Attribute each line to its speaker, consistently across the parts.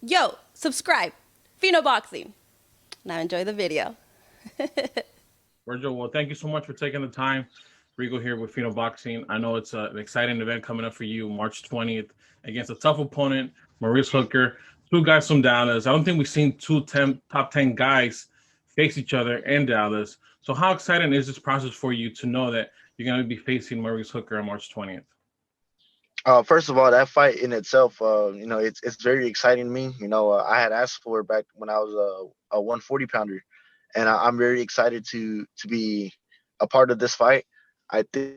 Speaker 1: Yo, subscribe. Pheno Boxing. Now enjoy the video.
Speaker 2: Vergil, well, thank you so much for taking the time. Regal here with Pheno Boxing. I know it's an exciting event coming up for you, March 20th, against a tough opponent, Maurice Hooker. Two guys from Dallas. I don't think we've seen top 10 guys face each other in Dallas. So, how exciting is this process for you to know that you're going to be facing Maurice Hooker on March 20th?
Speaker 3: First of all, that fight in itself, it's very exciting to me. I had asked for it back when I was a 140 pounder, and I'm very excited to be a part of this fight. I think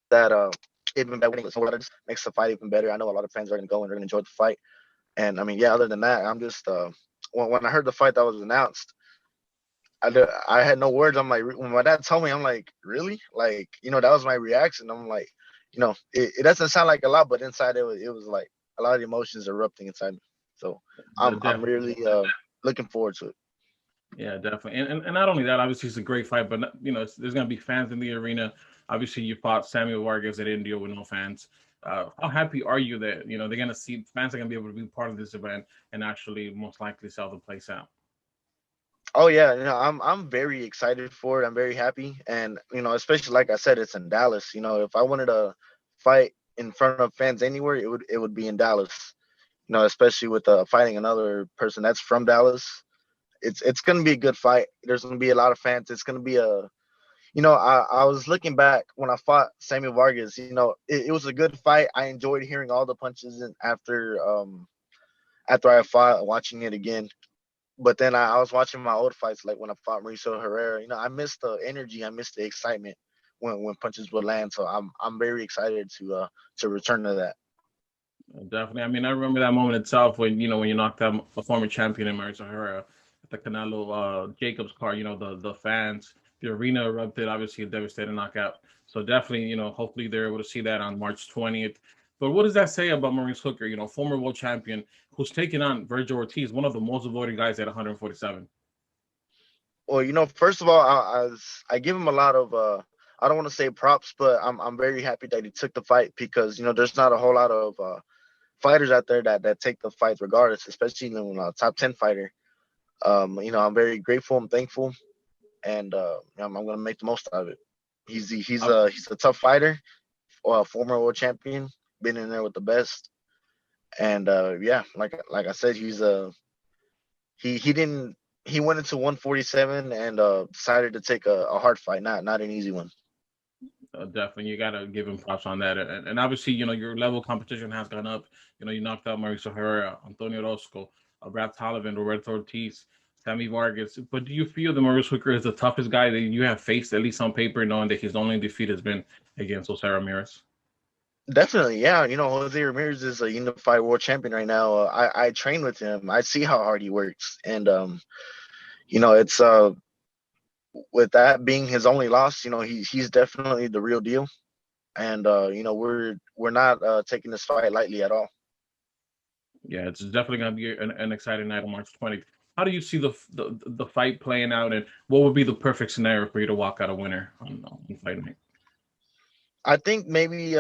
Speaker 3: that even better winning, so that just makes the fight even better. I know a lot of fans are going to go and they're going to enjoy the fight. And I mean, yeah. Other than that, I'm just when I heard the fight that was announced, I had no words. I'm like, when my dad told me, I'm like, really? Like, that was my reaction. I'm like, it doesn't sound like a lot, but inside it was like a lot of emotions erupting inside me. So I'm
Speaker 2: Definitely.
Speaker 3: really looking forward to it.
Speaker 2: Yeah, definitely. And not only that, obviously it's a great fight, but there's gonna be fans in the arena. Obviously, you fought Samuel Vargas at India with no fans. How happy are you that they're gonna see fans are gonna be able to be part of this event and actually most likely sell the place out?
Speaker 3: Oh yeah, I'm very excited for it. I'm very happy, and especially like I said, it's in Dallas. If I wanted to fight in front of fans anywhere, it would be in Dallas. Especially with fighting another person that's from Dallas. It's gonna be a good fight. There's gonna be a lot of fans. It's gonna be I was looking back when I fought Samuel Vargas. It was a good fight. I enjoyed hearing all the punches and after I fought, watching it again. But then I was watching my old fights, like when I fought Mauricio Herrera. I missed the energy, I missed the excitement when punches would land. So I'm very excited to return to that.
Speaker 2: Definitely. I mean, I remember that moment itself when when you knocked out a former champion in Mauricio Herrera at the Canelo Jacobs card. The fans, the arena erupted. Obviously, a devastating knockout. So definitely, hopefully they're able to see that on March 20th. But what does that say about Maurice Hooker? Former world champion who's taking on Vergil Ortiz, one of the most avoided guys at 147.
Speaker 3: Well, first of all, I give him a lot of I don't want to say props, but I'm very happy that he took the fight because there's not a whole lot of fighters out there that take the fight regardless, especially when a top 10 fighter. I'm very grateful and thankful, and I'm gonna make the most out of it. He's a tough fighter, former world champion, been in there with the best, and yeah, like I said, he didn't he went into 147 and decided to take a hard fight, not an easy one.
Speaker 2: Definitely, you gotta give him props on that, and obviously, your level of competition has gone up. You knocked out Mauricio Herrera, Antonio Rosco, Brad Tolivan, Roberto Ortiz, Sammy Vargas. But do you feel that Maurice Hooker is the toughest guy that you have faced, at least on paper, knowing that his only defeat has been against Jose Ramirez?
Speaker 3: Definitely, yeah. Jose Ramirez is a unified world champion right now. I train with him. I see how hard he works, and it's with that being his only loss. He's definitely the real deal, and we're not taking this fight lightly at all.
Speaker 2: Yeah, it's definitely gonna be an exciting night on March 20th. How do you see the fight playing out, and what would be the perfect scenario for you to walk out a winner on fight night?
Speaker 3: I think maybe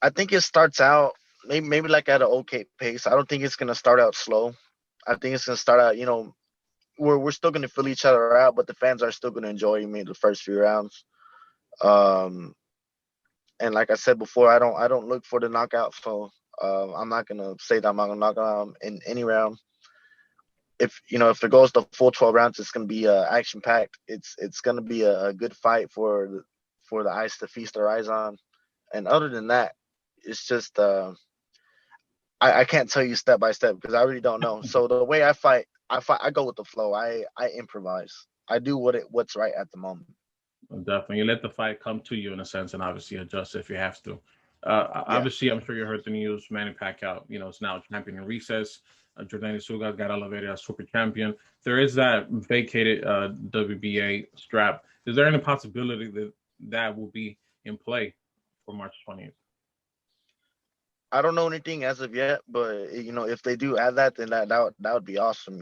Speaker 3: I think it starts out maybe like at an okay pace. I don't think it's gonna start out slow. I think it's gonna start out. We're still gonna fill each other out, but the fans are still gonna enjoy me the first few rounds. Um, and like I said before, I don't look for the knockout, so I'm not gonna say that I'm not gonna knock out him in any round. If it goes the full 12 rounds, it's gonna be action packed. It's gonna be a good fight for the eyes to feast their eyes on. And other than that, it's just I can't tell you step by step because I really don't know. So the way I go with the flow. I improvise. I do what's right at the moment.
Speaker 2: Definitely, you let the fight come to you in a sense, and obviously adjust if you have to.
Speaker 3: Yeah.
Speaker 2: Obviously, I'm sure you heard the news. Manny Pacquiao, is now champion in recess. Jordani Suga got elevated as super champion. There is that vacated WBA strap. Is there any possibility that that will be in play for March 20th?
Speaker 3: I don't know anything as of yet, but if they do add that, then that would be awesome.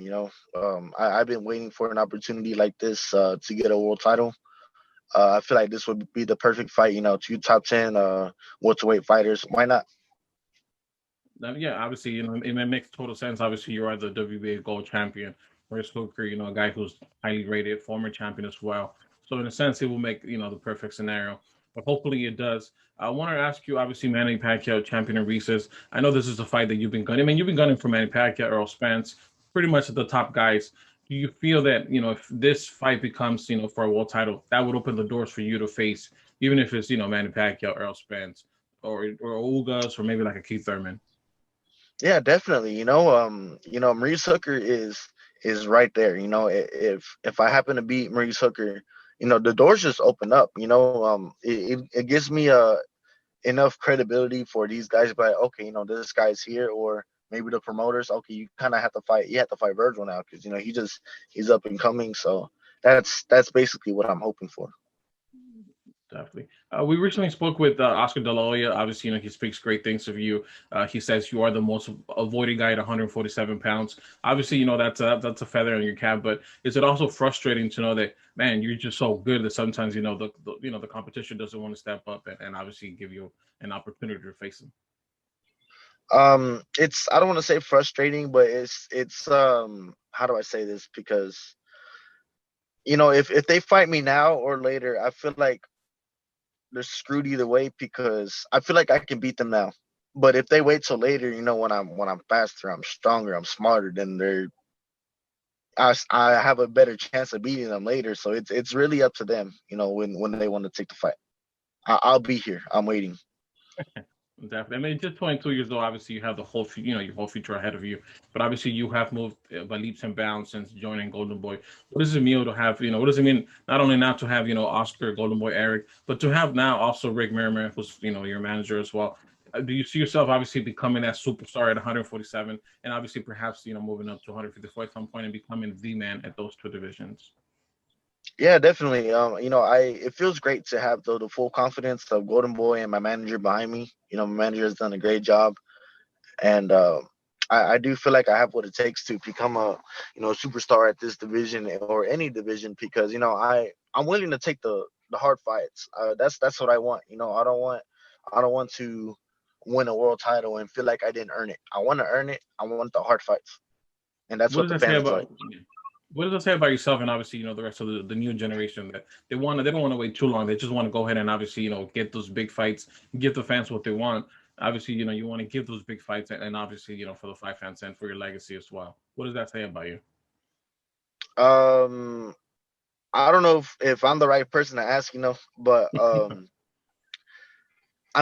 Speaker 3: I've been waiting for an opportunity like this to get a world title, I feel like this would be the perfect fight. You know, two top 10 welterweight fighters. Why not?
Speaker 2: Yeah, obviously, it makes total sense. Obviously, you are the WBA gold champion. Whereas Hooker, a guy who's highly rated, former champion as well. So in a sense, it will make the perfect scenario. But hopefully, it does. I want to ask you, obviously, Manny Pacquiao, champion of Reese's. I know this is a fight that you've been gunning. I mean, you've been gunning for Manny Pacquiao, Earl Spence, pretty much the top guys. Do you feel that if this fight becomes for a world title, that would open the doors for you to face, even if it's Manny Pacquiao, Earl Spence, or Ugas, or maybe like a Keith Thurman?
Speaker 3: Yeah, definitely. Maurice Hooker is right there. If I happen to beat Maurice Hooker, the doors just open up. It gives me enough credibility for these guys. But okay, this guy's here, or maybe the promoters. Okay, you kind of have to fight. You have to fight Vergil now because he's up and coming. So that's basically what I'm hoping for.
Speaker 2: Definitely. We recently spoke with Oscar De La Hoya. Obviously, he speaks great things of you. He says you are the most avoided guy at 147 pounds. Obviously, that's a feather in your cap. But is it also frustrating to know that, man, you're just so good that sometimes the competition doesn't want to step up and obviously give you an opportunity to face them?
Speaker 3: It's I don't want to say frustrating, but it's how do I say this? Because if they fight me now or later, I feel like they're screwed either way because I feel like I can beat them now. But if they wait till later, when I'm faster, I'm stronger, I'm smarter, then I have a better chance of beating them later. So it's really up to them, when they want to take the fight. I'll be here. I'm waiting.
Speaker 2: Definitely. I mean, just 22 years old. Obviously, you have the whole, your whole future ahead of you. But obviously, you have moved by leaps and bounds since joining Golden Boy. What does it mean to have, what does it mean not only now to have, Oscar, Golden Boy, Eric, but to have now also Rick Merriman, who's, your manager as well. Do you see yourself obviously becoming that superstar at 147, and obviously perhaps moving up to 154 at some point and becoming the man at those two divisions?
Speaker 3: Yeah, definitely. I it feels great to have the full confidence of Golden Boy and my manager behind me. My manager has done a great job, and I do feel like I have what it takes to become a superstar at this division or any division because I'm willing to take the hard fights. That's what I want. I don't want to win a world title and feel like I didn't earn it. I want to earn it. I want the hard fights, and that's
Speaker 2: What
Speaker 3: what
Speaker 2: does
Speaker 3: the
Speaker 2: that say
Speaker 3: fans like.
Speaker 2: about what does that say about yourself and obviously the rest of the new generation that they don't want to wait too long. They just want to go ahead and obviously get those big fights, give the fans what they want. Obviously, you want to give those big fights and obviously for the fight fans and for your legacy as well. What does that say about you?
Speaker 3: Um, I don't know if I'm the right person to ask, but I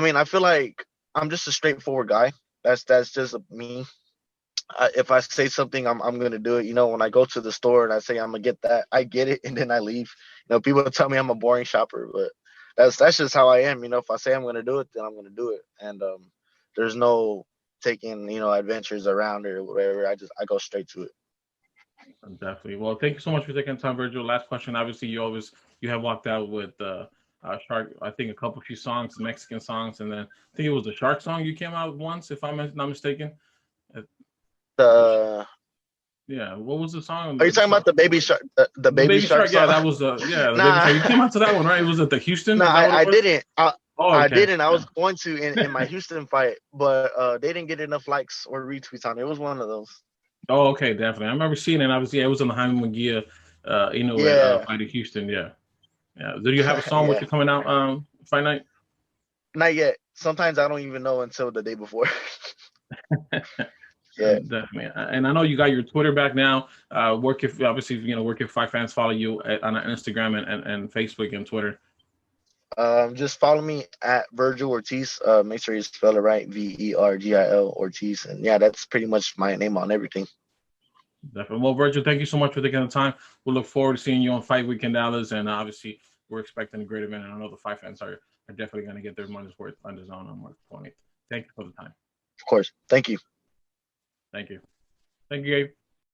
Speaker 3: mean, I feel like I'm just a straightforward guy. That's just me. If I say something, I'm gonna do it. When I go to the store and I say I'm gonna get that, I get it, and then I leave. People tell me I'm a boring shopper, but that's just how I am. If I say I'm gonna do it, then I'm gonna do it, and there's no taking adventures around or whatever. I go straight to it.
Speaker 2: Definitely. Well, thank you so much for taking the time, Virgil. Last question. Obviously, you have walked out with Shark. I think a couple few songs, Mexican songs, and then I think it was the Shark song you came out with once, if I'm not mistaken.
Speaker 3: The
Speaker 2: Yeah, what was the song?
Speaker 3: Are you
Speaker 2: The
Speaker 3: talking about
Speaker 2: shark.
Speaker 3: the baby shark, the
Speaker 2: The
Speaker 3: baby
Speaker 2: Baby
Speaker 3: shark
Speaker 2: Shark. Yeah,
Speaker 3: song?
Speaker 2: that was the Baby
Speaker 3: Nah,
Speaker 2: Shark. You came out to that one, right? Was it the Houston?
Speaker 3: no,
Speaker 2: Is that what it
Speaker 3: I
Speaker 2: was?
Speaker 3: didn't. I
Speaker 2: Oh,
Speaker 3: I
Speaker 2: okay.
Speaker 3: didn't. I
Speaker 2: Yeah.
Speaker 3: was going to in my Houston fight, but they didn't get enough likes or retweets on it. It was one of those.
Speaker 2: Oh, okay, definitely. I remember seeing it. Obviously, yeah, it was on the Jaime Munguia, at
Speaker 3: Yeah,
Speaker 2: Fight in Houston. Yeah, yeah. Did you have a song with
Speaker 3: yeah.
Speaker 2: you coming out fight night?
Speaker 3: Not yet. Sometimes I don't even know until the day before. Yeah.
Speaker 2: Definitely. And I know you got your Twitter back now. Work if obviously work if fight fans follow you on Instagram and Facebook and Twitter.
Speaker 3: Just follow me at Vergil Ortiz. Make sure you spell it right. Vergil Ortiz. And yeah, that's pretty much my name on everything.
Speaker 2: Definitely. Well, Virgil, thank you so much for taking the time. We'll look forward to seeing you on Fight Weekend Dallas, and obviously we're expecting a great event. And I know the fight fans are definitely going to get their money's worth on the zone on March 20th. Thank you for the time.
Speaker 3: Of course. Thank you.
Speaker 2: Thank you. Thank you, Gabe.